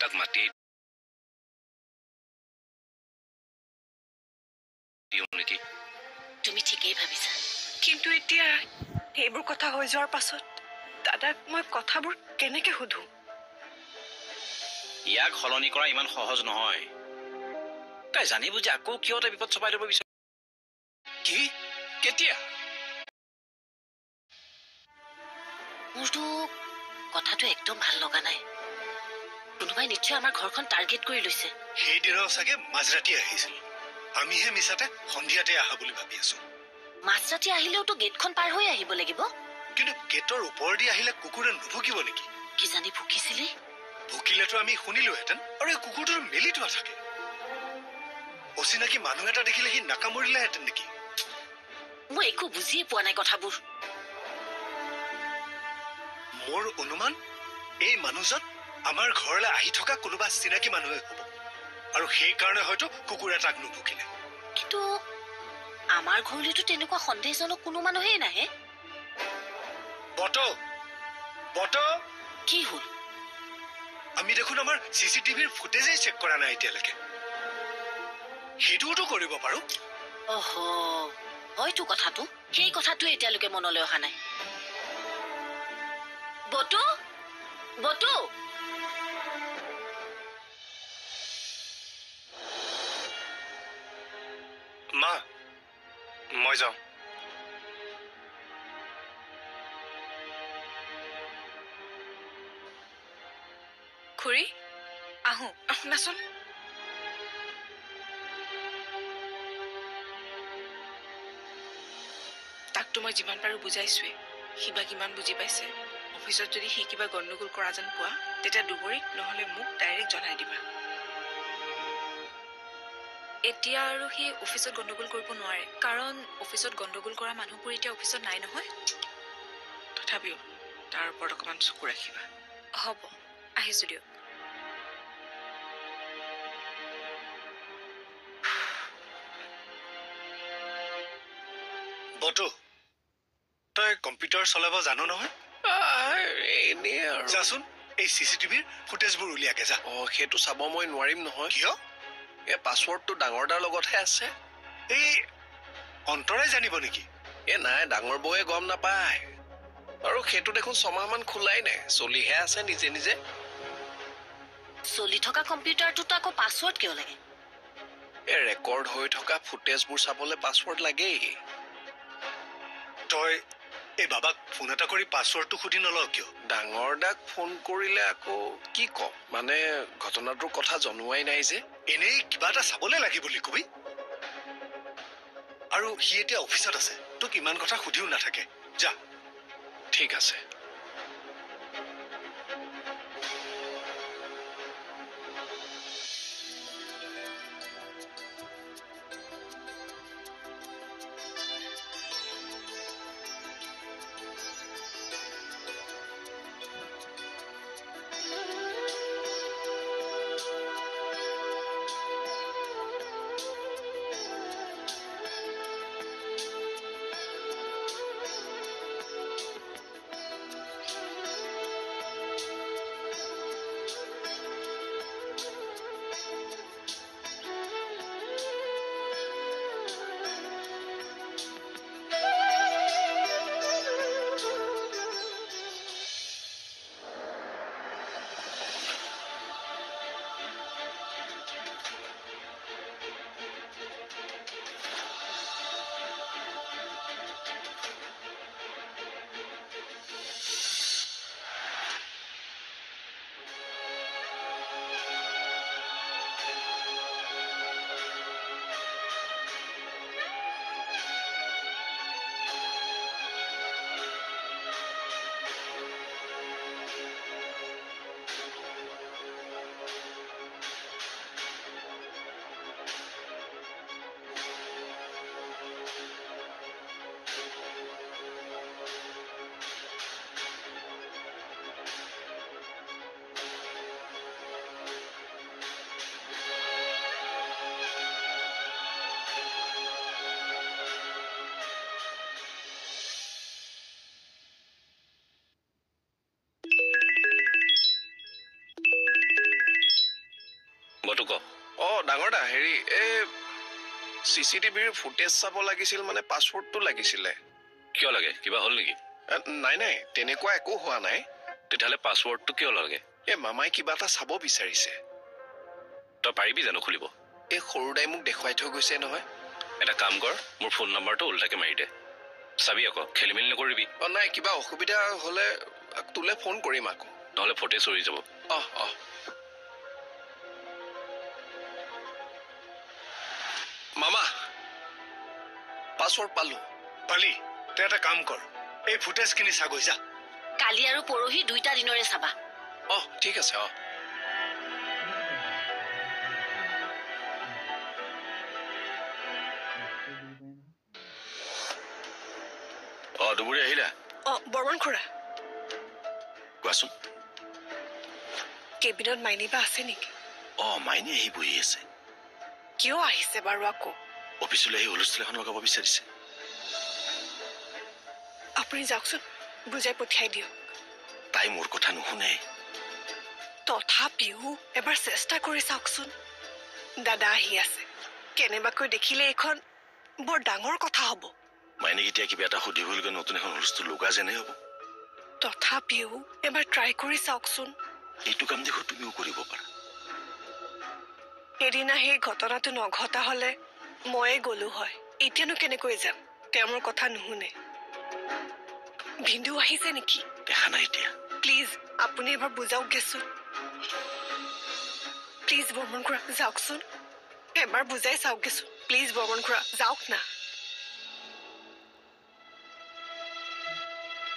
তাক মাতি দিওঁ নেকি? তুমি ঠিকেই ভাবিছা। কিন্তু এতিয়া এইবোৰ কথা হৈ যোৱাৰ পাছত দাদাক মই কথাবোৰ কেনেকে সুধো? ইয়াক সলনি কৰা ইমান সহজ নহয়। তাই জানি বুজি আকৌ কিয় তাই বিপদ চপাই ল'ব বিচাৰে? কি? কেতিয়া? মোৰতো কথাটো একদম ভাল লগা নাই। কোনোবাই নিশ্চয় আমাৰ ঘৰখন টাৰ্গেট কৰি লৈছে। সেইদিনাও চাগে মাজৰাতি আহিছিল। আমিহে মিছাতে সন্ধিয়াতে আহা বুলি ভাবি আছো। মাজৰাতি আহিলেওতো গেটখন পাৰ হৈ আহিব লাগিব। কিন্তু গেটৰ ওপৰেদি আহিলে কুকুৰে নুভুকিব নেকি? কিজানি ভুকিছিলি? ভুকিলেতো আমি শুনিলোহেঁতেন। আৰু এই কুকুৰটোৰ মেলিটো নাথাকে। অচিনাকি মানুহ এটা দেখিলে সি নাকামুৰিলেহেঁতেন নেকি? মই একো বুজিয়ে পোৱা নাই কথাবোৰ। মোৰ অনুমান এই মানুহজন আমাৰ ঘৰলৈ আহি থকা কোনোবা চিনাকি মানুহে হ'ব। আৰু সেইকাৰণে হয়তো কুকুৰে তাক নুভুকিলে। কিন্তু আমাৰ ঘৰলৈতো তেনেকুৱা সন্দেহজনক কোনো মানুহেই নাহে। বট কি হ'ল? আমি দেখোন আমাৰ চিচিটিভিৰ ফুটেজেই চেক কৰা নাই এতিয়ালৈকে। সেইটোওতো কৰিব পাৰো। অহ, হয়তো কথাটো। সেই কথাটোৱে এতিয়ালৈকে মনলৈ অহা নাই। বটো মা, মই যাওঁ। খুৰী আহো, শুনাচোন। তাকতো মই যিমান পাৰো বুজাইছোৱে। সি বা কিমান বুজি পাইছে। অফিচত যদি সি কিবা গণ্ডগোল কৰা যেন পোৱা, তেতিয়া দুবৰীক নহলে মোক ডাইৰেক্ট জনাই দিবা। এতিয়া আৰু সি অফিচত গণ্ডগোল কৰিব নোৱাৰে, কাৰণ অফিচত গণ্ডগোল কৰা মানুহবোৰ এতিয়া অফিচত নাই নহয়। তথাপিও তাৰ ওপৰত অকমান চকু ৰাখিবা। হ'ব, আহিছো দিয়ক। বটো, তই কম্পিউটাৰ চলাব জানো নহয়? এনেই আৰু যাচোন, এই চিচিটিভিৰ ফুটেজবোৰ উলিয়াকে যা। সেইটো চাব মই নোৱাৰিম নহয়। কিয়? এই পাছৱৰ্ডটো ডাঙৰ দাৰ লগতহে আছে। এই অন্তৰাই জানিব নেকি? নাই, ডাঙৰ বৌয়ে গম নাপায়। আৰু সেইটো দেখোন 6 মাহ মান খোলাই নাই, চলিহে আছে নিজে নিজে। চলি থকা কম্পিউটাৰটোতো আকৌ পাছৱৰ্ড কিয় লাগে? ৰেকৰ্ড হৈ থকা ফুটেজবোৰ চাবলৈ পাছৱৰ্ড লাগেই। তই এই বাবাক ফোন এটা কৰি পাছৱৰ্ডটো সুধি নলও কিয়? ডাঙৰ দাক ফোন কৰিলে আকৌ কি কম? মানে ঘটনাটোৰ কথা জনোৱাই নাই যে। এনেই কিবা এটা চাবলৈ লাগে বুলি কবি। আৰু সি এতিয়া অফিচত আছে, তোক ইমান কথা সুধিও নাথাকে। যা। ঠিক আছে। কথাটো ক। ডাঙৰ দা হেৰি এই CCTVৰ ফুটেজ চাব লাগিছিল মানে পাছৱৰ্ডটো লাগিছিলে কিয় লাগে কিবা হ'ল নেকি? নাই তেনেকুৱা একো হোৱা নাই তেতিয়াহ'লে পাছৱৰ্ডটো কিয় লাগে? এই মামাই কিবা এটা চাব বিচাৰিছে তই পাৰিবি জানো খুলিব? এই সৰু দাই মোক দেখুৱাই থৈ গৈছে নহয় এটা কাম কৰ মোৰ ফোন নাম্বাৰটো উল্টাকে মাৰি দে চাবি আকৌ খেলি মেলি নকৰিবি নাই কিবা অসুবিধা হ'লে তোলে ফোন কৰিম আকৌ নহ'লে ফটেজ চৰি যাব মামা পাছৱৰ্ড পালো পালি তই এটা কাম কৰ এই ফুটেজখিনি চাগৈ যা কালি আৰু পৰহি 2টা দিনৰে চাবা ঠিক আছে দুবুৰী আহিলা বৰ্মন খুৰা কোৱাচোন কেবিনত মাইনিবা আছে নেকি মাইনী আহি বহি আছে কিয় আহিছে বাৰু আকৌ অফিচলৈ আহি হুলস্থুল এখন লগাব বিচাৰিছে আপুনি যাওকচোন বুজাই পঠিয়াই দিয়ক তাই মোৰ কথা নুশুনে তথাপিও এবাৰ চেষ্টা কৰি চাওকচোন দাদা আহি আছে কেনেবাকৈ দেখিলে এখন বৰ ডাঙৰ কথা হ'ব মাইনীক এতিয়া কিবা এটা সুধিবলগীয়া নতুন এখন হুলস্থুল লগা যেনে হ'ব তথাপিও এবাৰ ট্ৰাই কৰি চাওকচোন এইটো কাম দেখো তুমিও কৰিব পাৰা এদিনা সেই ঘটনাটো নঘটা হলে ময়ে গলো হয় এতিয়ানো কেনেকৈ যাম তেওঁ মোৰ কথা নুশুনে ভিন্দু আহিছে নেকি দেখা নাই এতিয়া প্লিজ আপুনি এবাৰ বুজাওক গেছো প্লিজ বৰ্মন খুৰা যাওকচোন এবাৰ বুজাই চাওক গেছো প্লিজ বৰ্মন খুৰা যাওক না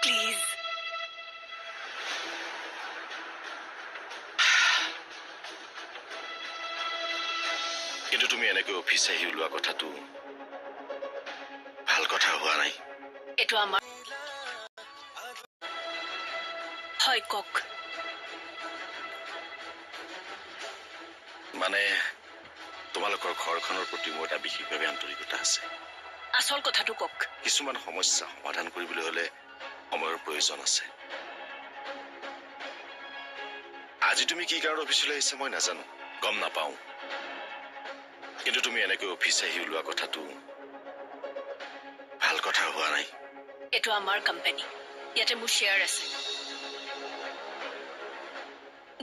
প্লিজ কিন্তু তুমি এনেকৈ অফিচ আহি ওলোৱা কথাটো ভাল কথা হোৱা নাই এইটো আমাৰ হয় কক মানে তোমালোকৰ ঘৰখনৰ প্ৰতি মোৰ এটা বিশেষভাৱে আন্তৰিকতা আছে আচল কথাটো কক কিছুমান সমস্যা সমাধান কৰিবলৈ হলে সময়ৰ প্ৰয়োজন আছে আজি তুমি কি কাৰণত অফিচলৈ আহিছা মই নাজানো গম নাপাওঁ কিন্তু তুমি এনেকৈ অফিচ আহি ওলোৱা কথাটো ভাল কথা হোৱা নাই এইটো আমাৰ কোম্পানী ইয়াতে মোৰ শ্বেয়াৰ আছে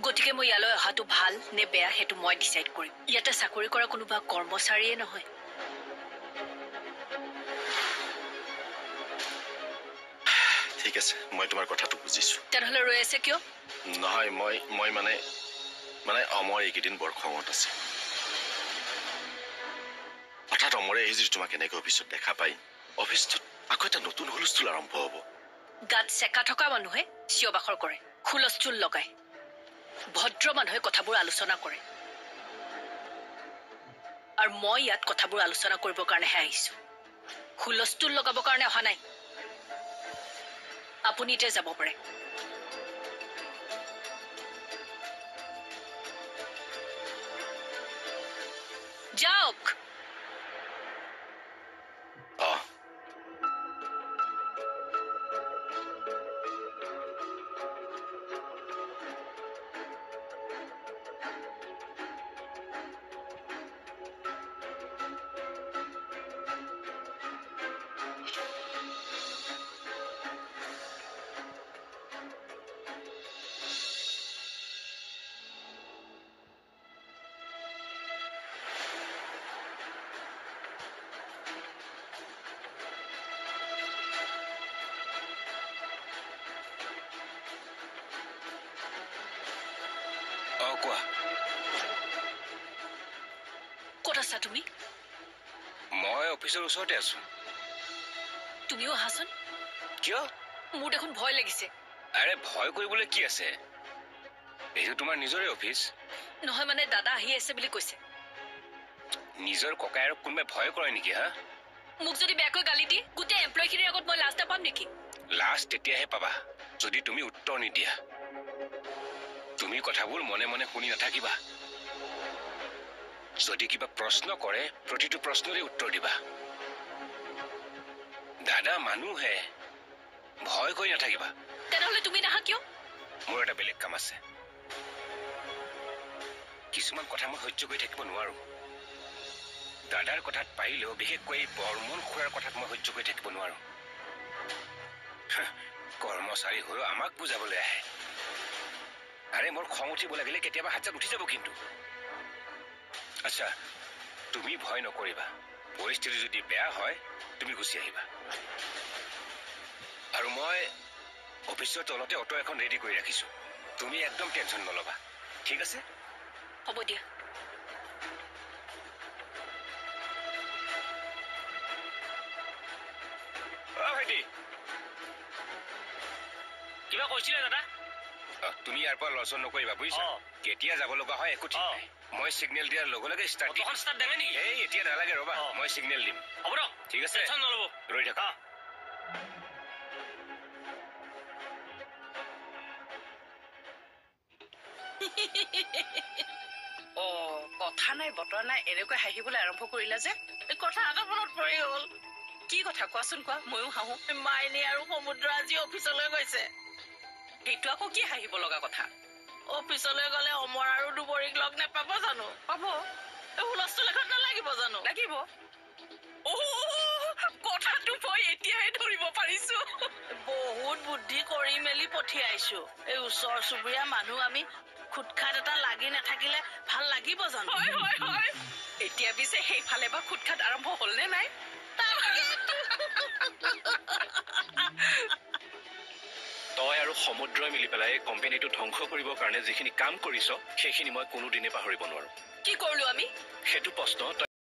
গতিকে মই ইয়ালৈ অহাটো ভাল নে বেয়া সেইটো মই ডিচাইড কৰিম ইয়াতে চাকৰি কৰা কোনোবা কৰ্মচাৰীয়ে নহয় ঠিক আছে মই তোমাৰ কথাটো বুজিছো তেনেহ'লে ৰৈ আছে কিয় নহয় মই মানে অমৰ এইকেইদিন বৰ খঙত আছে হঠাৎ অমৰে আহি যদি তোমাক এনেকৈ অফিচত দেখা পাই অফিচটোত আকৌ এটা নতুন হুলস্থুল আৰম্ভ হ'ব গাত চেকা থকা মানুহে চিঞৰ-বাখৰ কৰে হুলস্থুল লগায় ভদ্ৰ মানুহে কথাবোৰ আলোচনা কৰে আৰু মই ইয়াত কথাবোৰ আলোচনা কৰিবৰ কাৰণেহে আহিছো হুলস্থুল লগাবৰ কাৰণে অহা নাই আপুনি এতিয়া যাব পাৰে যাওক কোৱা ক'ত আছা তুমি মই অফিচৰ ওচৰতে আছো তুমিও আহাচোন কিয় মোৰ দেখোন ভয় লাগিছে আৰে ভয় কৰিবলৈ কি আছে এইটো তোমাৰ নিজৰে অফিচ নহয় মানে দাদা আহি আছে বুলি কৈছে নিজৰ ককায়েৰক কোনোবাই ভয় কৰে নেকি হা মোক যদি বেয়াকৈ গালি দিয়ে গোটেই এমপ্লয়ীখিনিৰ আগত মই লাজ নাপাম নেকি লাজ তেতিয়াহে পাবা যদি তুমি উত্তৰ নিদিয়া তুমি কথাবোৰ মনে মনে শুনি নাথাকিবা যদি কিবা প্ৰশ্ন কৰে প্ৰতিটো প্ৰশ্নৰে উত্তৰ দিবা দাদা মানুহে ভয় কৰি নাথাকিবা তেনেহ'লে তুমি নাহা কিয় মোৰ এটা বেলেগ কাম আছে কিছুমান কথা মই সহ্য কৰি থাকিব নোৱাৰো। দাদাৰ কথাত পাৰিলেও বিশেষকৈ এই বৰ্মন খুৰাৰ কথাত মই সহ্য কৰি থাকিব নোৱাৰো। কৰ্মচাৰী হৈও আমাক বুজাবলৈ আহে। আৰে মোৰ খং উঠিব লাগিলে কেতিয়াবা হাতত উঠি যাব কিন্তু। আচ্ছা, তুমি ভয় নকৰিবা। পৰিস্থিতি যদি বেয়া হয় তুমি গুচি আহিবা। আৰু মই অফিচৰ তলতে অটো এখন ৰেডি কৰি ৰাখিছো। তুমি একদম টেনশ্যন নল'বা, ঠিক আছে? হ'ব দিয়া। ভাইটি, কিবা কৈছিলে দাদা? তুমি ইয়াৰ পৰা লৰচৰ নকৰিবা বুজিছা? কেতিয়া যাব লগা হয় একো ঠিক নাই। মই সিগনেল দিয়াৰ লগে লগে ষ্টাৰ্ট দিম। ষ্টাৰ্ট দেবে নেকি? এই এতিয়া নালাগে, ৰ'বা, মই সিগনেল দিম। হ'ব দিয়ক, ঠিক আছে, টেনশ্যন নল'ব। ৰৈ থাকা। কথা নাই বতৰা নাই এনেকৈ হাঁহিবলৈ আৰম্ভ কৰিলা যে? কথা এটা মনত পৰি গ'ল। কি কথা কোৱাচোন, কোৱা। ময়ো হাঁহো। মাইনী আৰু সমুদ্ৰ আজি অফিচলৈ গৈছে। সেইটো আকৌ কি হাঁহিব লগা কথা? অফিচলৈ গ'লে অমৰ আৰু দুবৰীক লগ নেপাব জানো? পাব। হুলস্থুল এখন নালাগিব জানো? লাগিব। কথাটো মই এতিয়াহে ধৰিব পাৰিছো। বহুত বুদ্ধি কৰি মেলি পঠিয়াইছো। এই ওচৰ চুবুৰীয়া মানুহ আমি খুটখাট এটা লাগি নাথাকিলে ভাল লাগিব জানো? হয়। এতিয়া পিছে সেইফালে বা খুটখাট আৰম্ভ হ'ল নে নাই? তই আৰু সমুদ্ৰই মিলি পেলাই এই কোম্পানীটো ধ্বংস কৰিবৰ কাৰণে যিখিনি কাম কৰিছ সেইখিনি মই কোনোদিনে পাহৰিব নোৱাৰো। কি কৰিলো আমি? সেইটো প্ৰশ্ন